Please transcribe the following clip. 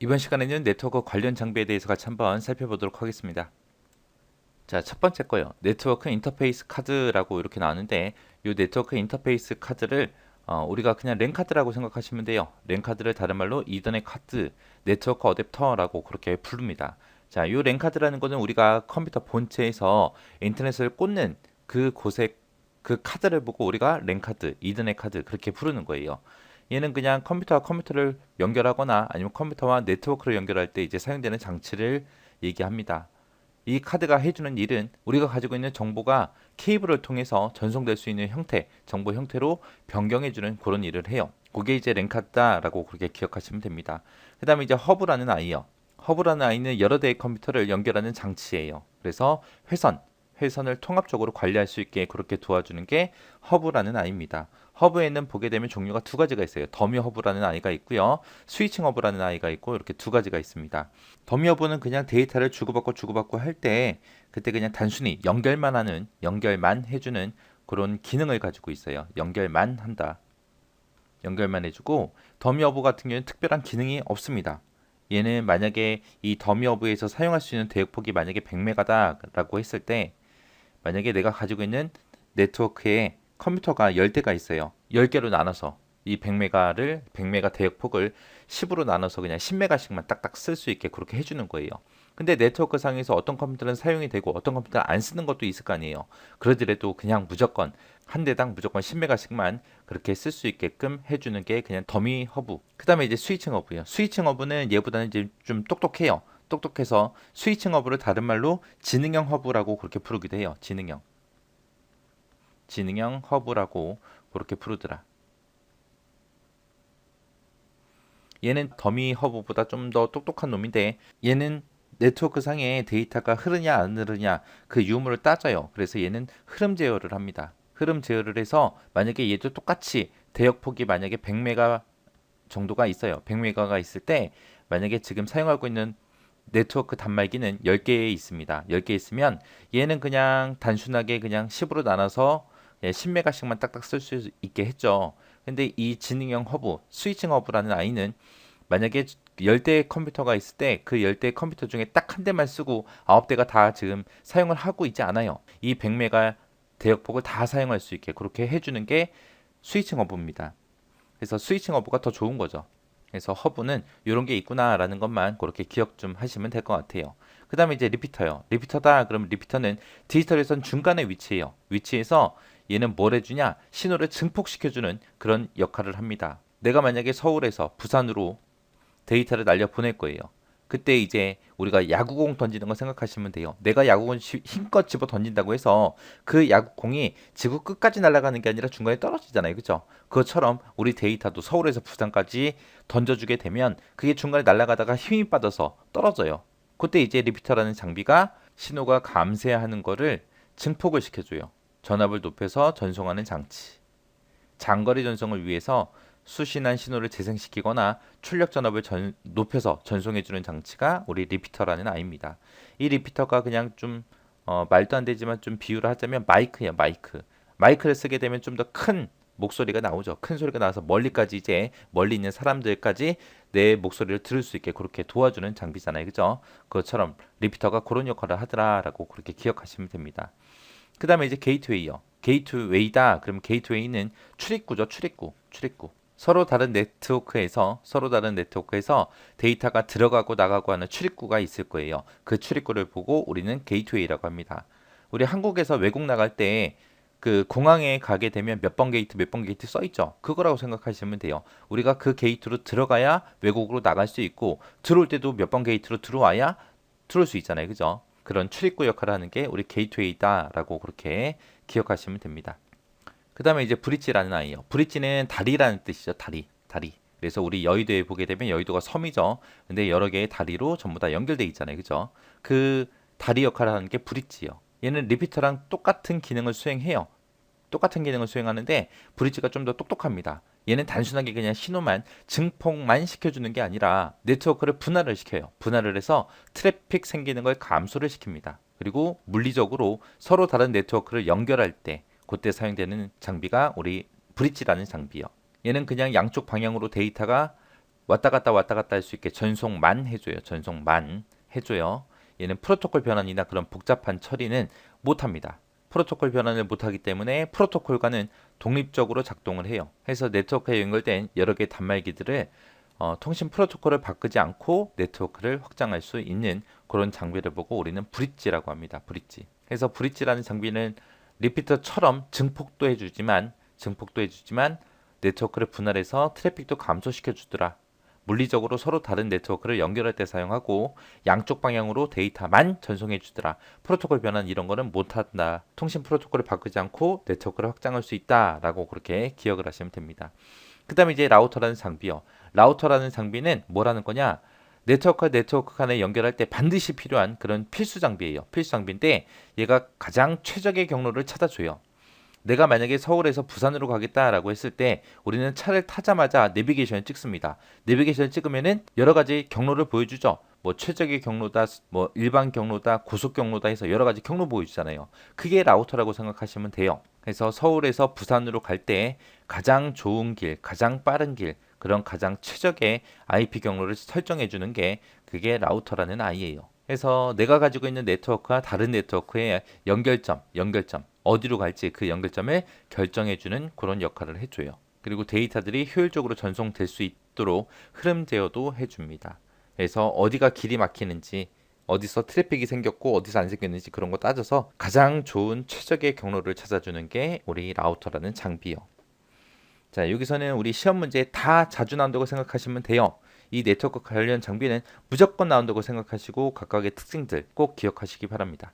이번 시간에는 네트워크 관련 장비에 대해서 같이 한번 살펴보도록 하겠습니다. 자, 첫 번째 거요. 네트워크 인터페이스 카드라고 이렇게 나왔는데 이 네트워크 인터페이스 카드를 우리가 그냥 랜 카드라고 생각하시면 돼요. 랜 카드를 다른 말로 이더넷 카드, 네트워크 어댑터라고 그렇게 부릅니다. 자, 이 랜 카드라는 거는 우리가 컴퓨터 본체에서 인터넷을 꽂는 그 곳에 그 카드를 보고 우리가 랜 카드, 이더넷 카드 그렇게 부르는 거예요. 얘는 그냥 컴퓨터와 컴퓨터를 연결하거나 아니면 컴퓨터와 네트워크를 연결할 때 이제 사용되는 장치를 얘기합니다. 이 카드가 해주는 일은 우리가 가지고 있는 정보가 케이블을 통해서 전송될 수 있는 형태, 정보 형태로 변경해주는 그런 일을 해요. 그게 이제 랜카드다라고 그렇게 기억하시면 됩니다. 그 다음에 이제 허브라는 아이요. 허브라는 아이는 여러 대의 컴퓨터를 연결하는 장치예요. 그래서 회선을 통합적으로 관리할 수 있게 그렇게 도와주는 게 허브라는 아이입니다. 허브에는 보게 되면 종류가 두 가지가 있어요. 더미 허브라는 아이가 있고요. 스위칭 허브라는 아이가 있고 이렇게 두 가지가 있습니다. 더미 허브는 그냥 데이터를 주고받고 할 때 그때 그냥 단순히 연결만 해주는 그런 기능을 가지고 있어요. 연결만 한다. 연결만 해주고 더미 허브 같은 경우는 특별한 기능이 없습니다. 얘는 만약에 이 더미 허브에서 사용할 수 있는 대역폭이 만약에 100메가다라고 했을 때 만약에 내가 가지고 있는 네트워크에 컴퓨터가 10대가 있어요. 10개로 나눠서 이 100메가 대역폭을 10으로 나눠서 그냥 10메가씩만 딱딱 쓸 수 있게 그렇게 해주는 거예요. 근데 네트워크 상에서 어떤 컴퓨터는 사용이 되고 어떤 컴퓨터는 안 쓰는 것도 있을 거 아니에요. 그러더라도 그냥 무조건 한 대당 무조건 10메가씩만 그렇게 쓸 수 있게끔 해주는 게 그냥 더미 허브. 그 다음에 이제 스위칭 허브예요. 스위칭 허브는 얘보다는 이제 좀 똑똑해요. 똑똑해서 스위칭 허브를 다른 말로 지능형 허브라고 그렇게 부르기도 해요. 지능형 허브라고 그렇게 부르더라. 얘는 더미 허브보다 좀 더 똑똑한 놈인데 얘는 네트워크 상에 데이터가 흐르냐 안 흐르냐 그 유무를 따져요. 그래서 얘는 흐름 제어를 합니다. 흐름 제어를 해서 만약에 얘도 똑같이 대역폭이 만약에 100메가 정도가 있어요. 100메가가 있을 때 만약에 지금 사용하고 있는 네트워크 단말기는 10개 있습니다. 10개 있으면 얘는 그냥 단순하게 그냥 10으로 나눠서 10메가씩만 딱딱 쓸 수 있게 했죠. 근데 이 지능형 허브, 스위칭 허브라는 아이는 만약에 10대의 컴퓨터가 있을 때 그 10대의 컴퓨터 중에 딱 한 대만 쓰고 9대가 다 지금 사용을 하고 있지 않아요. 이 100메가 대역폭을 다 사용할 수 있게 그렇게 해주는 게 스위칭 허브입니다. 그래서 스위칭 허브가 더 좋은 거죠. 그래서 허브는 이런 게 있구나라는 것만 그렇게 기억 좀 하시면 될 것 같아요. 그 다음에 이제 리피터요. 리피터다. 그러면 리피터는 디지털에선 중간에 위치해요. 위치해서 얘는 뭘 해주냐? 신호를 증폭시켜주는 그런 역할을 합니다. 내가 만약에 서울에서 부산으로 데이터를 날려 보낼 거예요. 그때 이제 우리가 야구공 던지는 거 생각하시면 돼요. 내가 야구공 힘껏 집어 던진다고 해서 그 야구공이 지구 끝까지 날아가는 게 아니라 중간에 떨어지잖아요. 그죠? 그것처럼 우리 데이터도 서울에서 부산까지 던져주게 되면 그게 중간에 날아가다가 힘이 빠져서 떨어져요. 그때 이제 리피터라는 장비가 신호가 감쇄하는 거를 증폭을 시켜줘요. 전압을 높여서 전송하는 장치. 장거리 전송을 위해서 수신한 신호를 재생시키거나 출력 전압을 높여서 전송해주는 장치가 우리 리피터라는 아이입니다. 이 리피터가 그냥 좀 말도 안 되지만 좀 비유를 하자면 마이크예요, 마이크. 마이크를 쓰게 되면 좀 더 큰 목소리가 나오죠. 큰 소리가 나와서 멀리까지 이제 멀리 있는 사람들까지 내 목소리를 들을 수 있게 그렇게 도와주는 장비잖아요. 그죠? 그것처럼 리피터가 그런 역할을 하더라라고 그렇게 기억하시면 됩니다. 그 다음에 이제 게이트웨이요. 게이트웨이다. 그럼 게이트웨이는 출입구죠. 출입구. 서로 다른 네트워크에서 데이터가 들어가고 나가고 하는 출입구가 있을 거예요. 그 출입구를 보고 우리는 게이트웨이라고 합니다. 우리 한국에서 외국 나갈 때 그 공항에 가게 되면 몇 번 게이트 써 있죠. 그거라고 생각하시면 돼요. 우리가 그 게이트로 들어가야 외국으로 나갈 수 있고 들어올 때도 몇 번 게이트로 들어와야 들어올 수 있잖아요. 그죠? 그런 출입구 역할을 하는 게 우리 게이트웨이다라고 그렇게 기억하시면 됩니다. 그 다음에 이제 브릿지라는 아이요. 브릿지는 다리라는 뜻이죠. 다리. 그래서 우리 여의도에 보게 되면 여의도가 섬이죠. 근데 여러 개의 다리로 전부 다 연결돼 있잖아요. 그죠? 그 다리 역할을 하는 게 브릿지요. 얘는 리피터랑 똑같은 기능을 수행해요. 똑같은 기능을 수행하는데 브릿지가 좀 더 똑똑합니다. 얘는 단순하게 그냥 신호만 증폭만 시켜주는 게 아니라 네트워크를 분할을 시켜요. 분할을 해서 트래픽 생기는 걸 감소를 시킵니다. 그리고 물리적으로 서로 다른 네트워크를 연결할 때 그때 사용되는 장비가 우리 브릿지라는 장비요. 얘는 그냥 양쪽 방향으로 데이터가 왔다 갔다 할 수 있게 전송만 해줘요. 전송만 해줘요. 얘는 프로토콜 변환이나 그런 복잡한 처리는 못합니다. 프로토콜 변환을 못하기 때문에 프로토콜과는 독립적으로 작동을 해요. 해서 네트워크에 연결된 여러 개의 단말기들을 통신 프로토콜을 바꾸지 않고 네트워크를 확장할 수 있는 그런 장비를 보고 우리는 브릿지라고 합니다. 브릿지. 그래서 브릿지라는 장비는 리피터처럼 증폭도 해주지만 네트워크를 분할해서 트래픽도 감소시켜 주더라. 물리적으로 서로 다른 네트워크를 연결할 때 사용하고 양쪽 방향으로 데이터만 전송해 주더라. 프로토콜 변환 이런 거는 못한다. 통신 프로토콜을 바꾸지 않고 네트워크를 확장할 수 있다라고 그렇게 기억을 하시면 됩니다. 그 다음에 이제 라우터라는 장비요. 라우터라는 장비는 뭐라는 거냐? 네트워크와 네트워크 간에 연결할 때 반드시 필요한 그런 필수 장비예요. 필수 장비인데 얘가 가장 최적의 경로를 찾아줘요. 내가 만약에 서울에서 부산으로 가겠다라고 했을 때 우리는 차를 타자마자 내비게이션을 찍습니다. 내비게이션을 찍으면은 여러 가지 경로를 보여주죠. 뭐 최적의 경로다, 뭐 일반 경로다, 고속 경로다 해서 여러 가지 경로 보여주잖아요. 그게 라우터라고 생각하시면 돼요. 그래서 서울에서 부산으로 갈 때 가장 좋은 길, 가장 빠른 길, 그런 가장 최적의 IP 경로를 설정해 주는 게 그게 라우터라는 아이예요. 그래서 내가 가지고 있는 네트워크와 다른 네트워크의 연결점 어디로 갈지 그 연결점을 결정해 주는 그런 역할을 해줘요. 그리고 데이터들이 효율적으로 전송될 수 있도록 흐름 제어도 해줍니다. 그래서 어디가 길이 막히는지 어디서 트래픽이 생겼고 어디서 안 생겼는지 그런 거 따져서 가장 좋은 최적의 경로를 찾아주는 게 우리 라우터라는 장비요. 자, 여기서는 우리 시험 문제에 다 자주 나온다고 생각하시면 돼요. 이 네트워크 관련 장비는 무조건 나온다고 생각하시고 각각의 특징들 꼭 기억하시기 바랍니다.